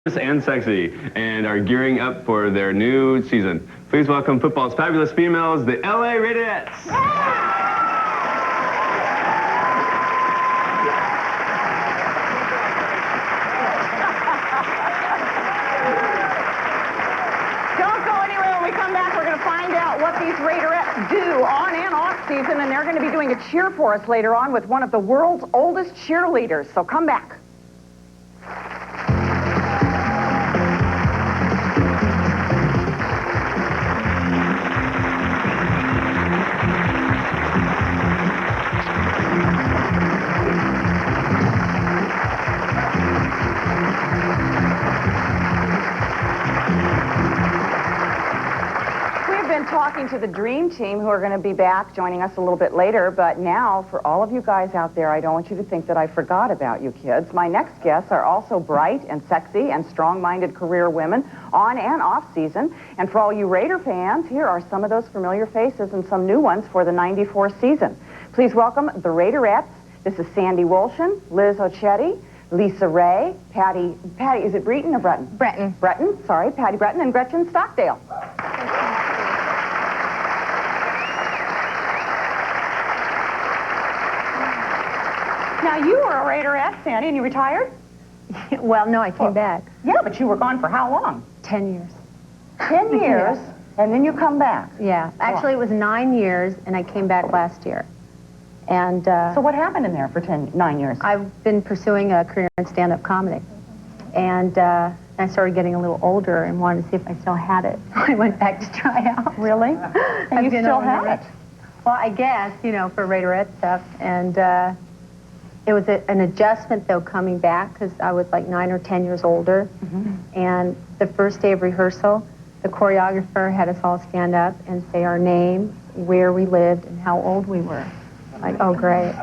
And sexy, and are gearing up for their new season. Please welcome football's fabulous females, the LA Raiderettes. Don't go anywhere. When we come back, we're going to find out what these Raiderettes do on and off season, and they're going to be doing a cheer for us later on with one of the world's oldest cheerleaders. So come back. Talking to the Dream Team, who are going to be back joining us a little bit later. But now, for all of you guys out there, I don't want you to think that I forgot about you kids. My next guests are also bright and sexy and strong-minded career women on and off season. And for all you Raider fans, here are some of those familiar faces and some new ones for the '94 season. Please welcome the Raiderettes. This is Sandy Wolshin, Liza Ochetta, Lisa Ray, Patty, is it Breton or Breton? Breton, sorry, Patty Breton, and Gretchen Stockdale. Now, you were a Raiderette, Sandy, and you retired? Well, no, I came back. Yeah, but you were gone for how long? 10 years. 10 years, Yeah. And then you come back? Yeah. Actually, it was 9 years, and I came back last year. And so what happened in there for 9 years? I've been pursuing a career in stand-up comedy. And I started getting a little older and wanted to see if I still had it. So I went back to try out. Really? And you still have it? Well, I guess, you know, for Raiderette stuff. And it was an adjustment, though, coming back, because I was like 9 or 10 years older. And the first day of rehearsal, the choreographer had us all stand up and say our name, where we lived, and how old we were. Like, oh, great.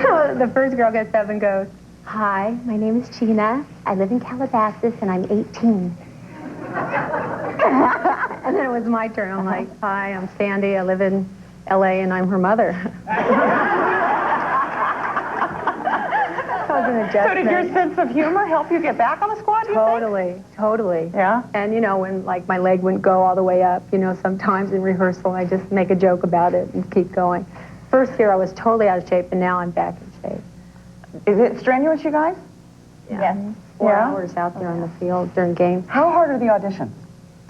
So the first girl gets up and goes, "Hi, my name is Gina. I live in Calabasas, and I'm 18. And then it was my turn. I'm like, "Hi, I'm Sandy. I live in L.A., and I'm her mother." So did your sense of humor help you get back on the squad, you think? Totally. Yeah? And, you know, when, like, my leg wouldn't go all the way up, you know, sometimes in rehearsal, I just make a joke about it and keep going. First year, I was totally out of shape, and now I'm back in shape. Is it strenuous, you guys? Yeah. Yes. 4 hours out there on the field during games. How hard are the auditions?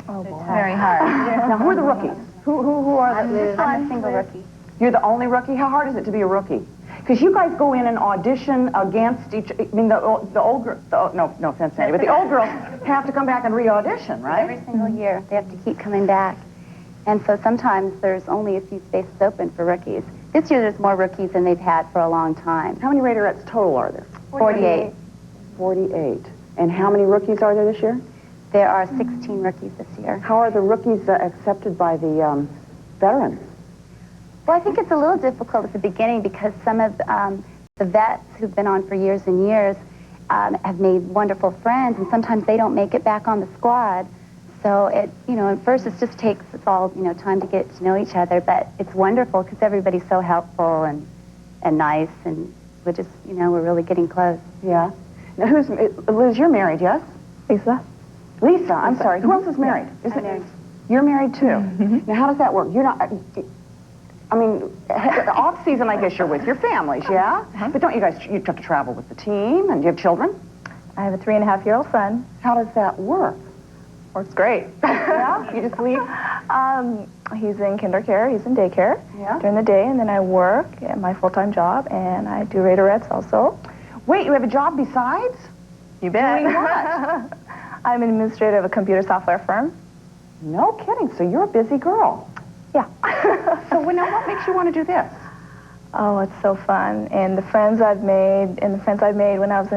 Oh, boy. Very hard. Now, who are the rookies? Who are the... I'm a single rookie. You're the only rookie? How hard is it to be a rookie? Because you guys go in and audition against each... I mean, the old girls... No offense, Sandy, but the old girls have to come back and re-audition, right? Every single year. They have to keep coming back. And so sometimes there's only a few spaces open for rookies. This year there's more rookies than they've had for a long time. How many Raiderettes total are there? 48. 48. And how many rookies are there this year? There are 16 rookies this year. How are the rookies accepted by the veterans? Well, I think it's a little difficult at the beginning because some of the vets who've been on for years and years have made wonderful friends, and sometimes they don't make it back on the squad. So it, you know, at first it's all, you know, time to get to know each other, but it's wonderful because everybody's so helpful and nice, and we're just, you know, we're really getting close. Yeah. Now, Liz, you're married, yes? Lisa? Lisa, I'm sorry. Who else is married? I'm married. You're married, too. Now, how does that work? You're not... I mean, off season, I guess you're with your families, yeah? But don't you guys, you have to travel with the team, and you have children? I have a 3.5-year-old son. How does that work? Works great. Yeah? You just leave? He's in kindercare, he's in daycare during the day, and then I work at my full-time job, and I do Raiderettes also. Wait, you have a job besides? You bet. Doing what? I'm an administrator of a computer software firm. No kidding, so you're a busy girl. Yeah. So now what makes you want to do this? Oh, it's so fun. And the friends I've made, when I was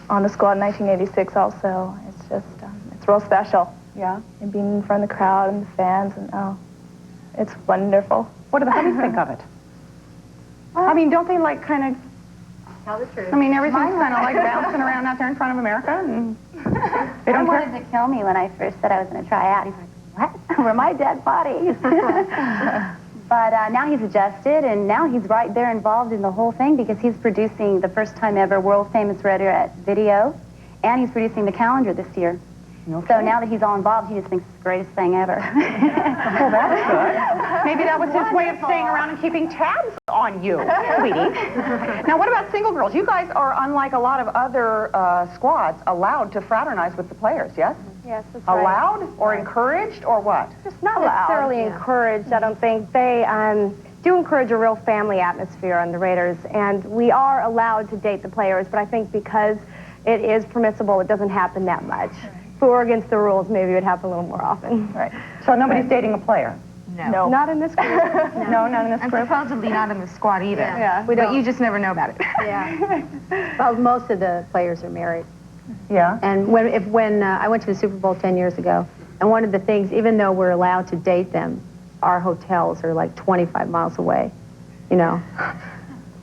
on the squad in 1986 also, it's just, it's real special. Yeah? And being in front of the crowd and the fans, and oh, it's wonderful. What do the hubbies think of it? I mean, don't they like kind of... Tell the truth. I mean, everything's kind of like bouncing around out there in front of America, and they don't wanted to kill me when I first said I was going to try out. He's like, what? We're my dead bodies. But now he's adjusted, and now he's right there involved in the whole thing because he's producing the first time ever world famous Raiderette video, And he's producing the calendar this year. Okay. So now that he's all involved, he just thinks it's the greatest thing ever. Well, that's good. Maybe that was his way of staying around and keeping tabs on you, sweetie. Now, what about single girls? You guys are, unlike a lot of other squads, allowed to fraternize with the players, yes? Yes, that's right. Allowed or encouraged or what? Just not necessarily encouraged, I don't think. They do encourage a real family atmosphere on the Raiders, and we are allowed to date the players, but I think because it is permissible, it doesn't happen that much. If we were against the rules, maybe it would happen a little more often. Right. So nobody's dating a player? No. Not in this group. No, not in this And group? supposedly not in the squad either. Yeah. But you just never know about it. Yeah. Well, most of the players are married. Yeah. And when I went to the Super Bowl 10 years ago, and one of the things, even though we're allowed to date them, our hotels are like 25 miles away, you know.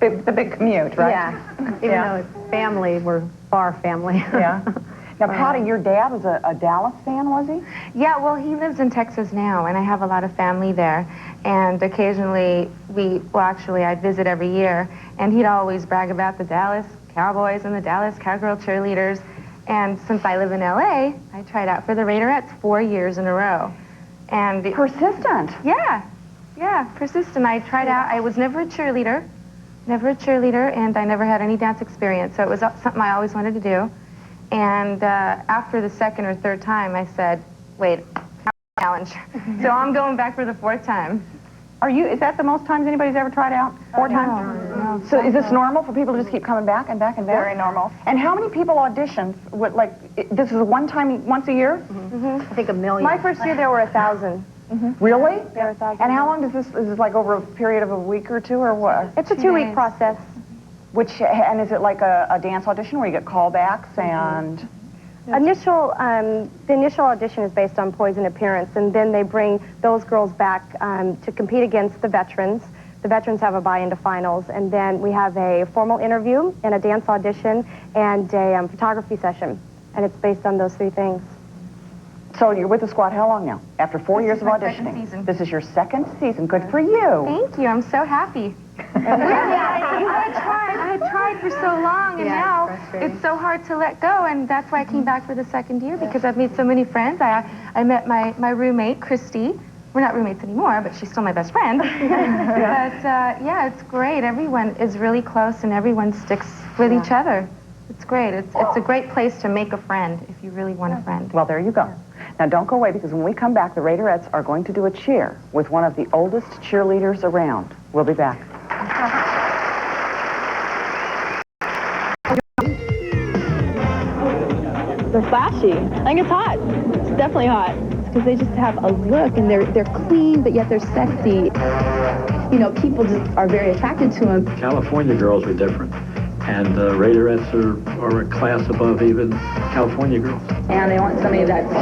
The big commute, right? Yeah. Even though it's family, we're far family. Yeah. Now, Patty, your dad was a Dallas fan, was he? Yeah, well, he lives in Texas now, and I have a lot of family there. And occasionally, I'd visit every year, and he'd always brag about the Dallas Cowboys and the Dallas Cowgirl cheerleaders. And since I live in L.A., I tried out for the Raiderettes 4 years in a row. And Persistent. Yeah, persistent. I tried out. I was never a cheerleader, and I never had any dance experience, so it was something I always wanted to do. And after the second or third time, I said, wait, challenge. So I'm going back for the fourth time. Is that the most times anybody's ever tried out? 4 times? No. So is this normal for people to just keep coming back and back and back? Very normal. And how many people audition? This is a once a year? I think 1 million. My first year there were 1,000. Really? There were 1,000. And how long does this, is this like over a period of a week or two or what? It's a 2-week process. And is it like a dance audition where you get callbacks and? The initial audition is based on poise and appearance, and then they bring those girls back to compete against the veterans. The veterans have a bye-in to finals, and then we have a formal interview and a dance audition and a photography session, and it's based on those 3 things. So you're with the squad how long now? After 4 years is of my auditioning? second season. This is your second season. Good for you. Thank you. I'm so happy. I had tried for so long, and now it's so hard to let go, and that's why I came back for the second year, because I've made so many friends. I met my roommate, Christy. We're not roommates anymore, but she's still my best friend. But yeah, it's great. Everyone is really close, and everyone sticks with each other. It's great. It's a great place to make a friend if you really want a friend. Well, there you go. Now, don't go away, because when we come back, the Raiderettes are going to do a cheer with one of the oldest cheerleaders around. We'll be back. They're flashy. I think it's hot. It's definitely hot. It's because they just have a look, and they're clean, but yet they're sexy. You know, people just are very attracted to them. California girls are different, and Raiderettes are a class above even California girls. And they want somebody that's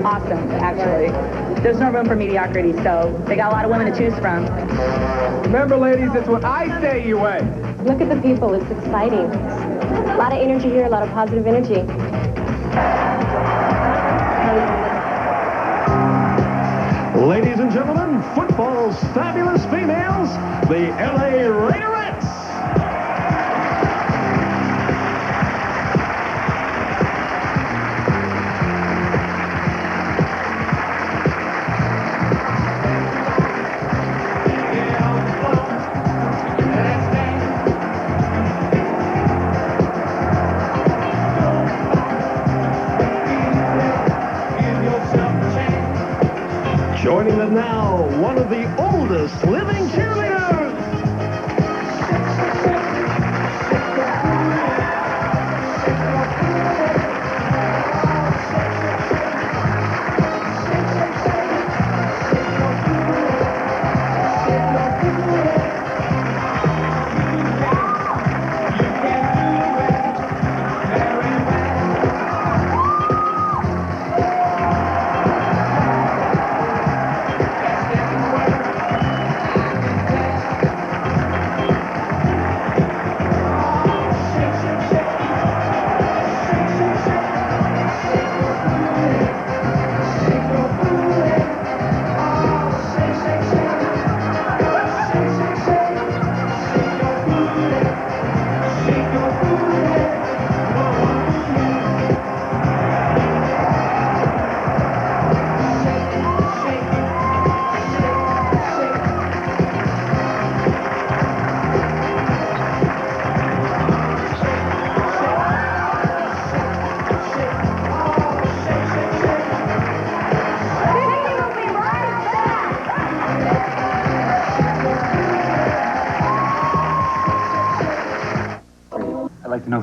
awesome, actually. There's no room for mediocrity, so they got a lot of women to choose from. Remember, ladies, it's what I say you weigh. Look at the people. It's exciting. A lot of energy here, a lot of positive energy. Ladies and gentlemen, football's fabulous females, the LA Raiderettes. Joining them now, one of the oldest living cheerleaders.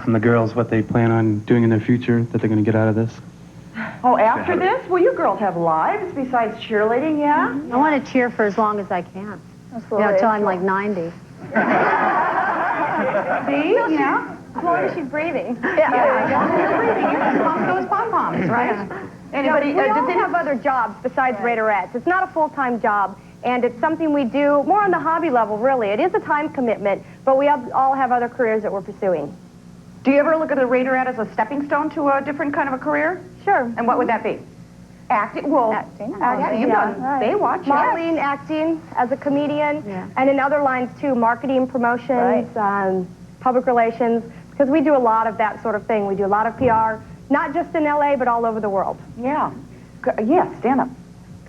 from the girls what they plan on doing in their future, that they're going to get out of this. Oh, after this? Well, you girls have lives besides cheerleading, yeah? I want to cheer for as long as I can. Absolutely. Until I'm like 90. See? Yeah. As long as she's breathing. You're breathing. You can pump those pom-poms, right? Anybody, we all have other jobs besides Raiderettes. It's not a full-time job, and it's something we do more on the hobby level, really. It is a time commitment, but we all have other careers that we're pursuing. Do you ever look at the Raiderette as a stepping stone to a different kind of a career? Sure. And what would that be? Acting? Well, acting. You've done Baywatch. Modeling, acting, as a comedian, and in other lines too, marketing, promotions, public relations, because we do a lot of that sort of thing. We do a lot of PR, not just in LA, but all over the world. Yeah. Yes, stand up.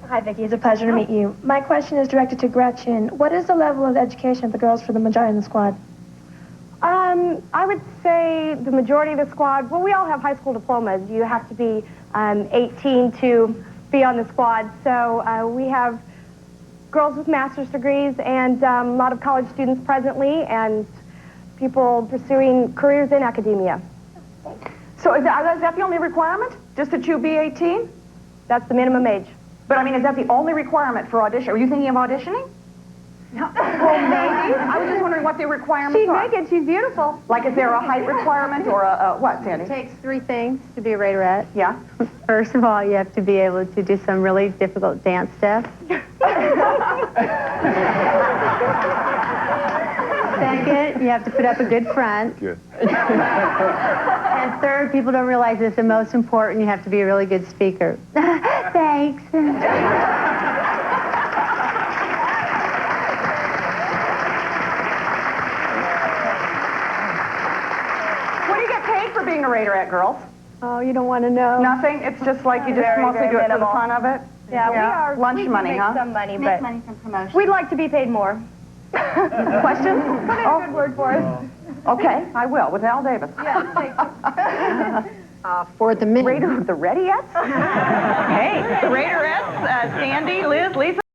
Hi, Vicki. It's a pleasure to meet you. My question is directed to Gretchen. What is the level of education of the girls for the majority of the squad? I would say the majority of the squad, well, we all have high school diplomas. You have to be 18 to be on the squad. So we have girls with master's degrees and a lot of college students presently and people pursuing careers in academia. So is that the only requirement? Just that you be 18? That's the minimum age. But I mean, is that the only requirement for audition? Are you thinking of auditioning? No. Well, maybe. I was just wondering what the requirements are. She'd make it. She's beautiful. Like, is there a height requirement or a what, Sandy? It takes 3 things to be a Raiderette. Yeah. First of all, you have to be able to do some really difficult dance steps. Second, you have to put up a good front. Good. And third, people don't realize this, the most important, you have to be a really good speaker. Thanks. What do you get paid for being a Raiderette, girls? Oh, you don't want to know. Nothing? It's just like you just mostly do it for the fun of it? Yeah, we are. Lunch money, make huh? some money, Make but money from promotion. we'd like to be paid more. Question? Put in a good word for us. Okay, I will, with Al Davis. Yeah, thank you. For the minute. The Raiderettes? Hey, the Raiderettes, Sandy, Liz, Lisa.